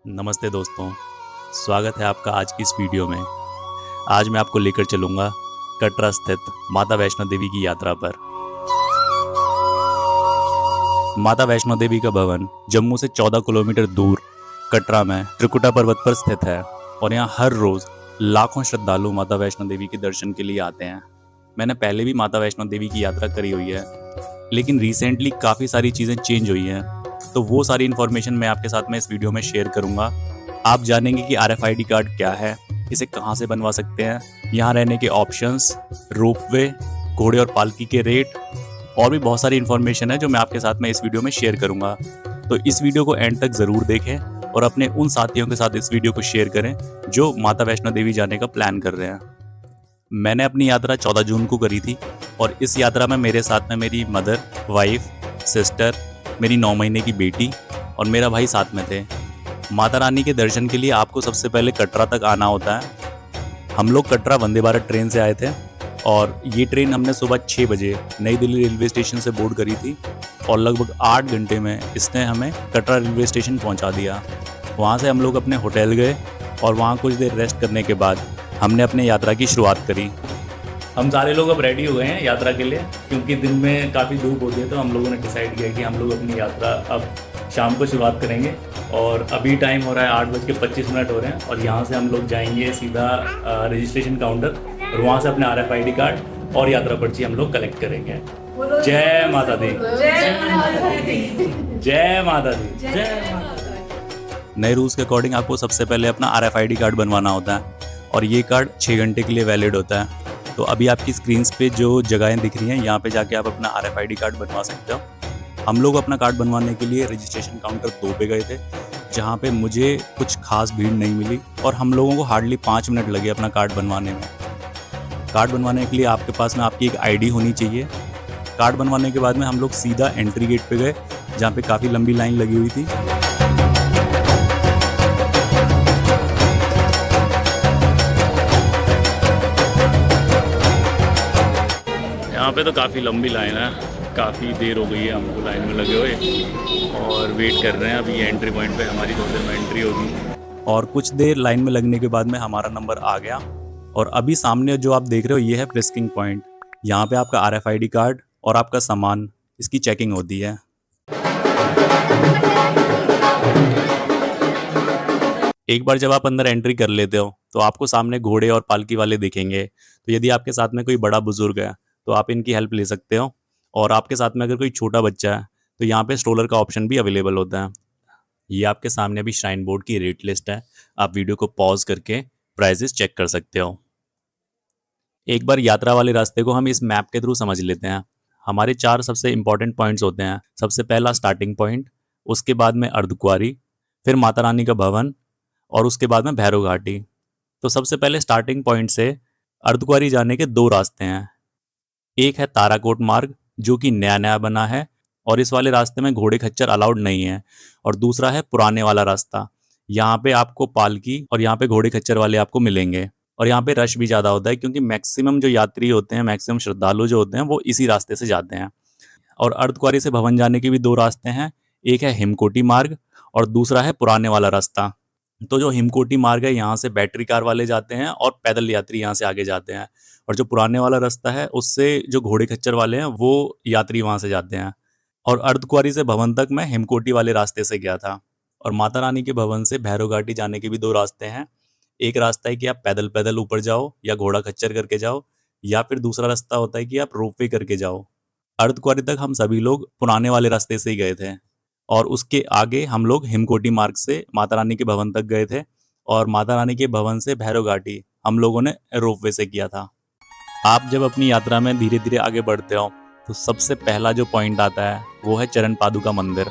नमस्ते दोस्तों, स्वागत है आपका आज की इस वीडियो में। आज मैं आपको लेकर चलूँगा कटरा स्थित माता वैष्णो देवी की यात्रा पर। माता वैष्णो देवी का भवन जम्मू से 14 किलोमीटर दूर कटरा में त्रिकुटा पर्वत पर स्थित है और यहाँ हर रोज़ लाखों श्रद्धालु माता वैष्णो देवी के दर्शन के लिए आते हैं। मैंने पहले भी माता वैष्णो देवी की यात्रा करी हुई है, लेकिन रिसेंटली काफ़ी सारी चीज़ें चेंज हुई हैं, तो वो सारी इन्फॉर्मेशन मैं आपके साथ में इस वीडियो में शेयर करूंगा। आप जानेंगे कि RFID कार्ड क्या है, इसे कहाँ से बनवा सकते हैं, यहाँ रहने के ऑप्शंस, रोपवे, घोड़े और पालकी के रेट और भी बहुत सारी इन्फॉर्मेशन है जो मैं आपके साथ में इस वीडियो में शेयर करूंगा। तो इस वीडियो को एंड तक ज़रूर देखें और अपने उन साथियों के साथ इस वीडियो को शेयर करें जो माता वैष्णो देवी जाने का प्लान कर रहे हैं। मैंने अपनी यात्रा 14 जून को करी थी और इस यात्रा में मेरे साथ में मेरी मदर, वाइफ, सिस्टर, मेरी 9 महीने की बेटी और मेरा भाई साथ में थे। माता रानी के दर्शन के लिए आपको सबसे पहले कटरा तक आना होता है। हम लोग कटरा वंदे भारत ट्रेन से आए थे और ये ट्रेन हमने सुबह 6 बजे नई दिल्ली रेलवे स्टेशन से बोर्ड करी थी और लगभग 8 घंटे में इसने हमें कटरा रेलवे स्टेशन पहुंचा दिया। वहां से हम लोग अपने होटल गए और वहां कुछ देर रेस्ट करने के बाद हमने अपने यात्रा की शुरुआत करी। हम सारे लोग अब रेडी हो गए हैं यात्रा के लिए, क्योंकि दिन में काफ़ी धूप होती है, तो हम लोगों ने डिसाइड किया कि हम लोग अपनी यात्रा अब शाम को शुरुआत करेंगे। और अभी टाइम हो रहा है 8:25 हो रहे हैं और यहाँ से हम लोग जाएंगे सीधा रजिस्ट्रेशन काउंटर और वहाँ से अपने RFID कार्ड और यात्रा पर्ची हम लोग कलेक्ट करेंगे। जय माता दी, जय माता दी, जय माता दी। नए रूल्स के अकॉर्डिंग आपको सबसे पहले अपना RFID कार्ड बनवाना होता है और ये कार्ड 6 घंटे के लिए वैलिड होता है। तो अभी आपकी स्क्रीन पे जो जगहें दिख रही हैं, यहाँ पे जाके आप अपना RFID कार्ड बनवा सकते हो। हम लोग अपना कार्ड बनवाने के लिए रजिस्ट्रेशन काउंटर 2 पे गए थे, जहाँ पे मुझे कुछ खास भीड़ नहीं मिली और हम लोगों को हार्डली 5 मिनट लगे अपना कार्ड बनवाने में। कार्ड बनवाने के लिए आपके पास में आपकी एक ID होनी चाहिए। कार्ड बनवाने के बाद में हम लोग सीधा एंट्री गेट पे गए, जहाँ पे काफ़ी लंबी लाइन लगी हुई थी। यहाँ पे तो काफ़ी लंबी लाइन है, काफ़ी देर हो गई है हमको लाइन में लगे हुए और वेट कर रहे हैं। अभी एंट्री पॉइंट पे हमारी थोड़ी देर में एंट्री होगी और कुछ देर लाइन में लगने के बाद में हमारा नंबर आ गया। और अभी सामने जो आप देख रहे हो ये है फ्रिस्किंग पॉइंट। यहाँ पे आपका RFID कार्ड और आपका सामान, इसकी चेकिंग होती है। एक बार जब आप अंदर एंट्री कर लेते हो तो आपको सामने घोड़े और पालकी वाले दिखेंगे। तो यदि आपके साथ में कोई बड़ा बुजुर्ग है तो आप इनकी हेल्प ले सकते हो, और आपके साथ में अगर कोई छोटा बच्चा है तो यहाँ पे स्ट्रोलर का ऑप्शन भी अवेलेबल होता है। ये आपके सामने अभी श्राइन बोर्ड की रेट लिस्ट है, आप वीडियो को पॉज करके प्राइजेस चेक कर सकते हो। एक बार यात्रा वाले रास्ते को हम इस मैप के थ्रू समझ लेते हैं। हमारे 4 सबसे इंपॉर्टेंट पॉइंट्स होते हैं। सबसे पहला स्टार्टिंग पॉइंट, उसके बाद में अर्धकुंवारी, फिर माता रानी का भवन और उसके बाद में भैरव घाटी। तो सबसे पहले स्टार्टिंग पॉइंट से अर्धकुंवारी जाने के 2 रास्ते हैं। एक है ताराकोट मार्ग, जो कि नया नया बना है और इस वाले रास्ते में घोड़े खच्चर अलाउड नहीं है, और दूसरा है पुराने वाला रास्ता। यहाँ पे आपको पालकी और यहाँ पे घोड़े खच्चर वाले आपको मिलेंगे और यहाँ पे रश भी ज़्यादा होता है, क्योंकि मैक्सिमम जो यात्री होते हैं, मैक्सिमम श्रद्धालु जो होते हैं वो इसी रास्ते से जाते हैं। और अर्धकुंवारी से भवन जाने के भी 2 रास्ते हैं, एक है हिमकोटी मार्ग और दूसरा है पुराने वाला रास्ता। तो जो हिमकोटी मार्ग है, यहाँ से बैटरी कार वाले जाते हैं और पैदल यात्री यहाँ से आगे जाते हैं, और जो पुराने वाला रास्ता है उससे जो घोड़े खच्चर वाले हैं वो यात्री वहाँ से जाते हैं। और अर्धकुंवारी से भवन तक मैं हिमकोटी वाले रास्ते से गया था। और माता रानी के भवन से भैरव घाटी जाने के भी 2 रास्ते हैं। एक रास्ता है कि आप पैदल पैदल ऊपर जाओ या घोड़ा खच्चर करके जाओ, या फिर दूसरा रास्ता होता है कि आप रोपवे करके जाओ। अर्धकुंवारी तक हम सभी लोग पुराने वाले रास्ते से ही गए थे और उसके आगे हम लोग हिमकोटी मार्ग से माता रानी के भवन तक गए थे, और माता रानी के भवन से भैरव घाटी हम लोगों ने रोपवे से किया था। आप जब अपनी यात्रा में धीरे धीरे आगे बढ़ते हो तो सबसे पहला जो पॉइंट आता है वो है चरण पादुका मंदिर।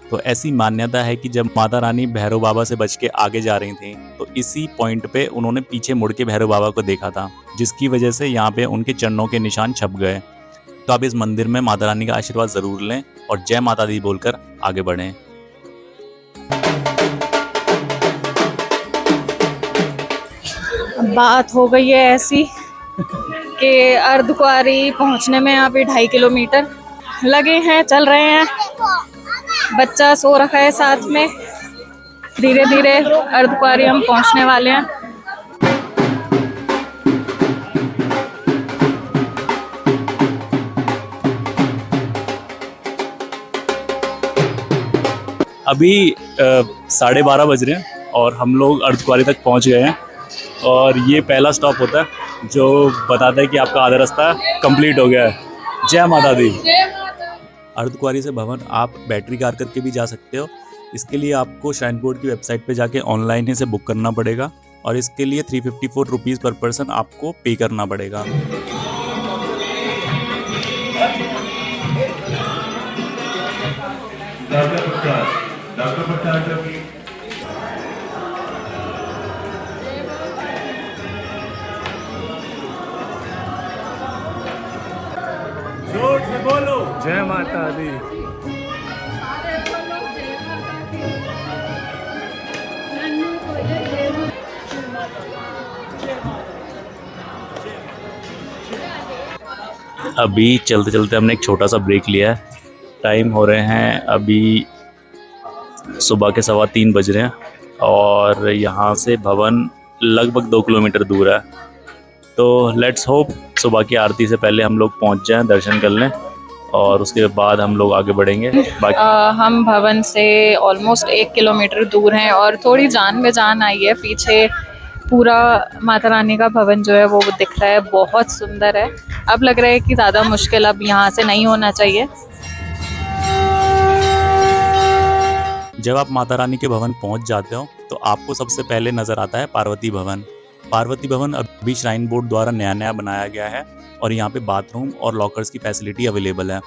तो ऐसी मान्यता है कि जब माता रानी भैरव बाबा से बच के आगे जा रही थी तो इसी पॉइंट पे उन्होंने पीछे मुड़ के भैरव बाबा को देखा था, जिसकी वजह से यहाँ पे उनके चरणों के निशान छप गए। तो आप इस मंदिर में माता रानी का आशीर्वाद ज़रूर लें और जय माता दी बोलकर आगे बढ़ें। बात हो गई है ऐसी कि अर्धकुंवारी पहुंचने में यहाँ पे 2.5 किलोमीटर लगे हैं, चल रहे हैं। बच्चा सो रखा है साथ में, धीरे धीरे अर्धकुंवारी हम पहुंचने वाले हैं। अभी 12:30 बज रहे हैं और हम लोग अर्धकुंवारी तक पहुंच गए हैं। और ये पहला स्टॉप होता है जो बताता है कि आपका आधा रास्ता कंप्लीट हो गया है। जय माता दी। अर्धकुंवारी से भवन आप बैटरी कार करके भी जा सकते हो। इसके लिए आपको श्राइन बोर्ड की वेबसाइट पे जाके ऑनलाइन ही इसे बुक करना पड़ेगा और इसके लिए 354 रुपीज़ पर पर्सन आपको पे करना पड़ेगा। जोर से बोलो जय माता दी। अभी चलते चलते हमने एक छोटा सा ब्रेक लिया है। टाइम हो रहे हैं अभी सुबह के 3:15 बज रहे हैं और यहाँ से भवन लगभग 2 किलोमीटर दूर है। तो लेट्स होप सुबह की आरती से पहले हम लोग पहुँच जाएं, दर्शन कर लें और उसके बाद हम लोग आगे बढ़ेंगे। बाकी हम भवन से ऑलमोस्ट 1 किलोमीटर दूर हैं और थोड़ी जान में जान आई है। पीछे पूरा माता रानी का भवन जो है वो दिख रहा है, बहुत सुंदर है। अब लग रहा है कि ज़्यादा मुश्किल अब यहाँ से नहीं होना चाहिए। जब आप माता रानी के भवन पहुंच जाते हो तो आपको सबसे पहले नज़र आता है पार्वती भवन। पार्वती भवन अभी श्राइन बोर्ड द्वारा नया बनाया गया है और यहाँ पे बाथरूम और लॉकर्स की फैसिलिटी अवेलेबल है।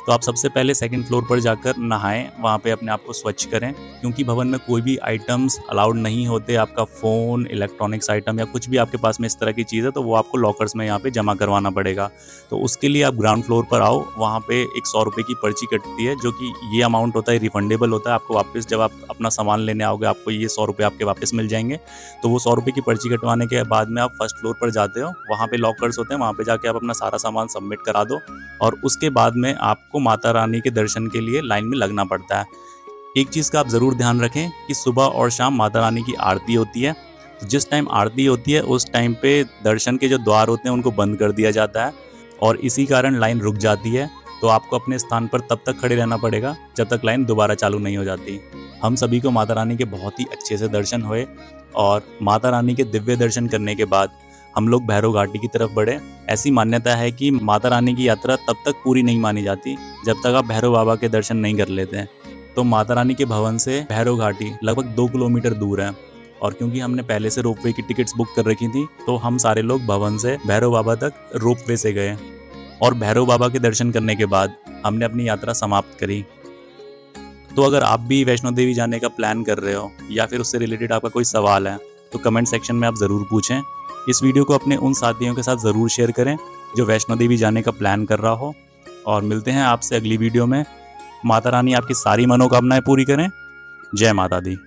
तो आप सबसे पहले 2nd फ्लोर पर जाकर नहाएं, वहाँ पे अपने आप को स्वच्छ करें क्योंकि भवन में कोई भी आइटम्स अलाउड नहीं होते। आपका फ़ोन, इलेक्ट्रॉनिक्स आइटम या कुछ भी आपके पास में इस तरह की चीज़ है तो वो आपको लॉकर्स में यहाँ पे जमा करवाना पड़ेगा। तो उसके लिए आप ग्राउंड फ्लोर पर आओ, वहाँ पे एक 100 रुपये की पर्ची कटती है जो कि ये अमाउंट होता है रिफंडेबल होता है। आपको वापस जब आप अपना सामान लेने आओगे आपको ये 100 रुपये आपके वापस मिल जाएंगे। तो वो 100 रुपये की पर्ची कटवाने के बाद में आप 1st फ्लोर पर जाते हो, वहाँ पे लॉकर्स होते हैं, वहाँ पे जाके आप अपना सारा सामान सबमिट करा दो और उसके बाद में आपको माता रानी के दर्शन के लिए लाइन में लगना पड़ता है। एक चीज़ का आप ज़रूर ध्यान रखें कि सुबह और शाम माता रानी की आरती होती है। तो जिस टाइम आरती होती है उस टाइम पे दर्शन के जो द्वार होते हैं उनको बंद कर दिया जाता है और इसी कारण लाइन रुक जाती है। तो आपको अपने स्थान पर तब तक खड़े रहना पड़ेगा जब तक लाइन दोबारा चालू नहीं हो जाती। हम सभी को माता रानी के बहुत ही अच्छे से दर्शन हुए और माता रानी के दिव्य दर्शन करने के बाद हम लोग भैरव घाटी की तरफ बढ़े। ऐसी मान्यता है कि माता रानी की यात्रा तब तक पूरी नहीं मानी जाती जब तक आप भैरव बाबा के दर्शन नहीं कर लेते हैं। तो माता रानी के भवन से भैरव घाटी लगभग 2 किलोमीटर दूर है और क्योंकि हमने पहले से रोपवे की टिकट्स बुक कर रखी थी तो हम सारे लोग भवन से भैरव बाबा तक रोपवे से गए और भैरव बाबा के दर्शन करने के बाद हमने अपनी यात्रा समाप्त करी। तो अगर आप भी वैष्णो देवी जाने का प्लान कर रहे हो या फिर उससे रिलेटेड आपका कोई सवाल है तो कमेंट सेक्शन में आप ज़रूर पूछें। इस वीडियो को अपने उन साथियों के साथ ज़रूर शेयर करें जो वैष्णो देवी जाने का प्लान कर रहा हो और मिलते हैं आपसे अगली वीडियो में। माता रानी आपकी सारी मनोकामनाएं पूरी करें। जय माता दी।